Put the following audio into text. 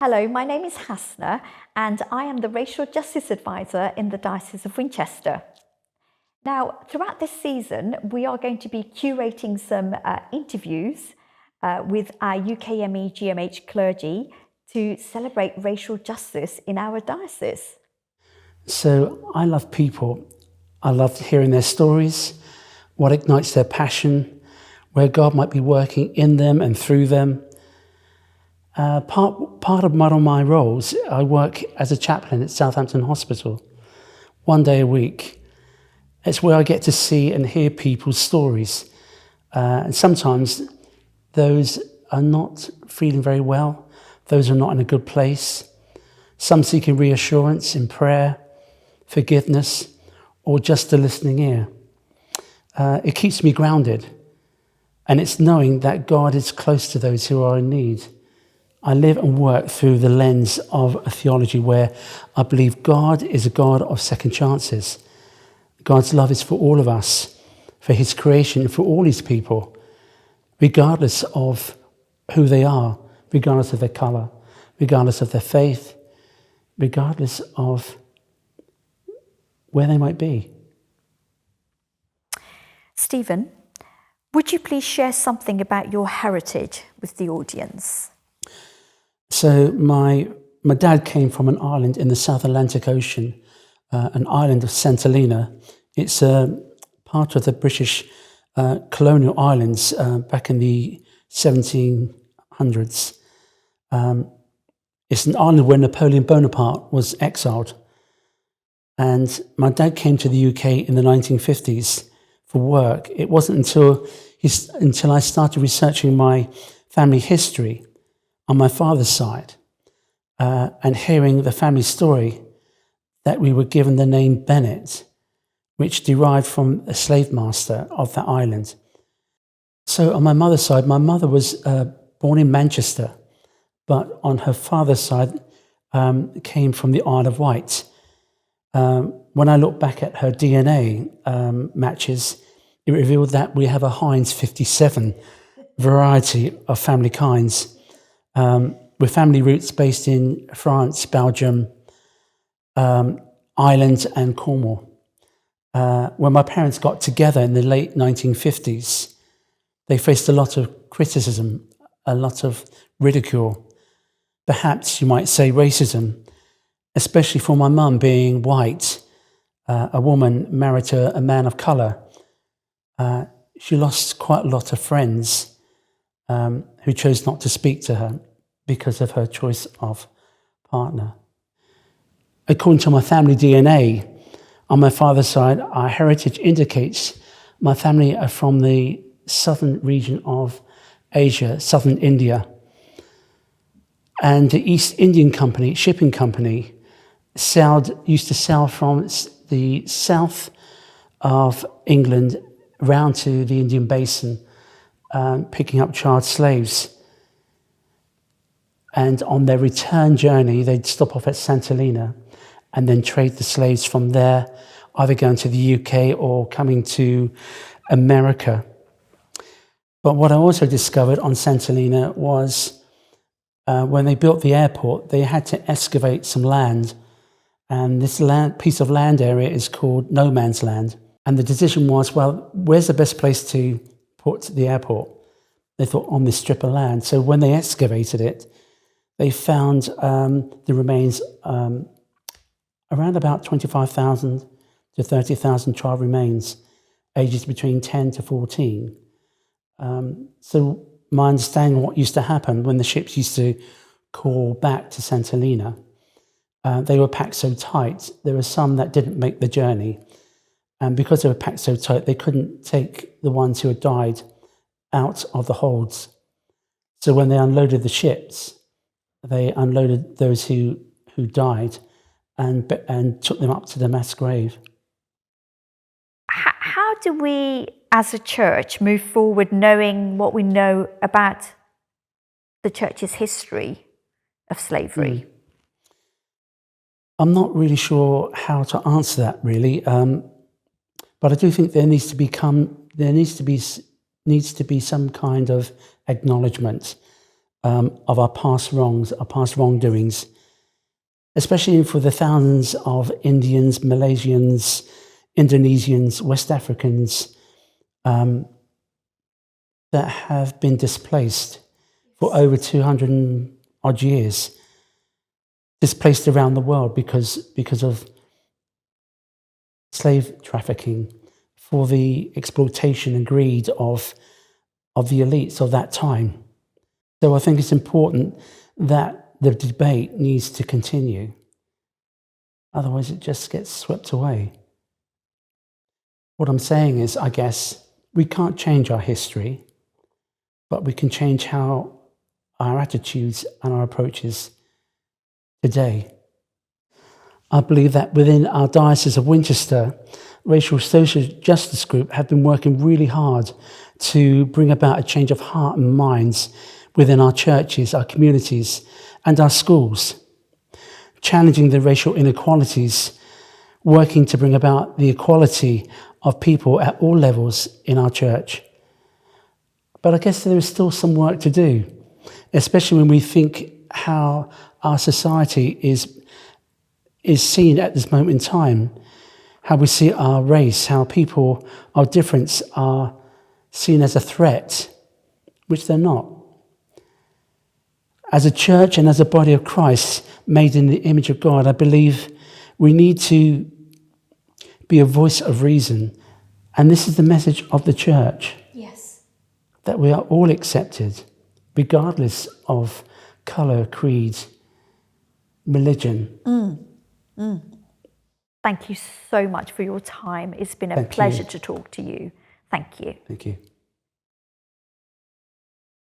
Hello, my name is Hasna and I am the Racial Justice Advisor in the Diocese of Winchester. Now, throughout this season, we are going to be curating some interviews with our UKME GMH clergy to celebrate racial justice in our diocese. So I love people. I love hearing their stories, what ignites their passion, where God might be working in them and through them. Part of one of my roles, I work as a chaplain at Southampton Hospital, one day a week. It's where I get to see and hear people's stories. And sometimes those are not feeling very well, those are not in a good place. Some seeking reassurance in prayer, forgiveness, or just a listening ear. It keeps me grounded, and it's knowing that God is close to those who are in need. I live and work through the lens of a theology where I believe God is a God of second chances. God's love is for all of us, for his creation, for all his people, regardless of who they are, regardless of their colour, regardless of their faith, regardless of where they might be. Stephen, would you please share something about your heritage with the audience? So my dad came from an island in the South Atlantic Ocean, an island of St Helena. It's a part of the British colonial islands back in the 1700s. It's an island where Napoleon Bonaparte was exiled. And my dad came to the UK in the 1950s for work. It wasn't until I started researching my family history on my father's side and hearing the family story that we were given the name Bennett, which derived from a slave master of that island. So on my mother's side, my mother was born in Manchester, but on her father's side came from the Isle of Wight. When I look back at her DNA matches, it revealed that we have a Heinz 57 variety of family kinds, with family roots based in France, Belgium, Ireland and Cornwall. When my parents got together in the late 1950s, they faced a lot of criticism, a lot of ridicule, perhaps you might say racism, especially for my mum being white, a woman married to a man of colour. She lost quite a lot of friends who chose not to speak to her because of her choice of partner. According to my family DNA, on my father's side, our heritage indicates my family are from the southern region of Asia, southern India. And the East Indian Company, shipping company, used to sail from the south of England round to the Indian Basin, picking up child slaves. And on their return journey, they'd stop off at St Helena and then trade the slaves from there, either going to the UK or coming to America. But what I also discovered on St Helena was when they built the airport, they had to excavate some land. And this piece of land area is called no man's land. And the decision was, well, where's the best place to put the airport? They thought on this strip of land. So when they excavated it, they found the remains around about 25,000 to 30,000 child remains, ages between 10 to 14. So my understanding of what used to happen when the ships used to call back to St Helena, they were packed so tight, there were some that didn't make the journey. And because they were packed so tight, they couldn't take the ones who had died out of the holds. So when they unloaded the ships, they unloaded those who died and took them up to the mass grave. How do we, as a church, move forward knowing what we know about the church's history of slavery? I'm not really sure how to answer that, really. But I do think there needs to be some kind of acknowledgement of our past wrongs, our past wrongdoings, especially for the thousands of Indians, Malaysians, Indonesians, West Africans that have been displaced for over 200 odd years, displaced around the world because of slave trafficking, for the exploitation and greed of the elites of that time. So I think it's important that the debate needs to continue. Otherwise, it just gets swept away. What I'm saying is, I guess, we can't change our history, but we can change how our attitudes and our approaches today. I believe that within our Diocese of Winchester, Racial Social Justice Group have been working really hard to bring about a change of heart and minds within our churches, our communities, and our schools, challenging the racial inequalities, working to bring about the equality of people at all levels in our church. But I guess there is still some work to do, especially when we think how our society is seen at this moment in time, how we see our race, how people of difference are seen as a threat, which they're not. As a church and as a body of Christ made in the image of God, I believe we need to be a voice of reason. And this is the message of the church. Yes. That we are all accepted, regardless of colour, creed, religion. Thank you so much for your time. It's been a pleasure to talk to you. Thank you. Thank you.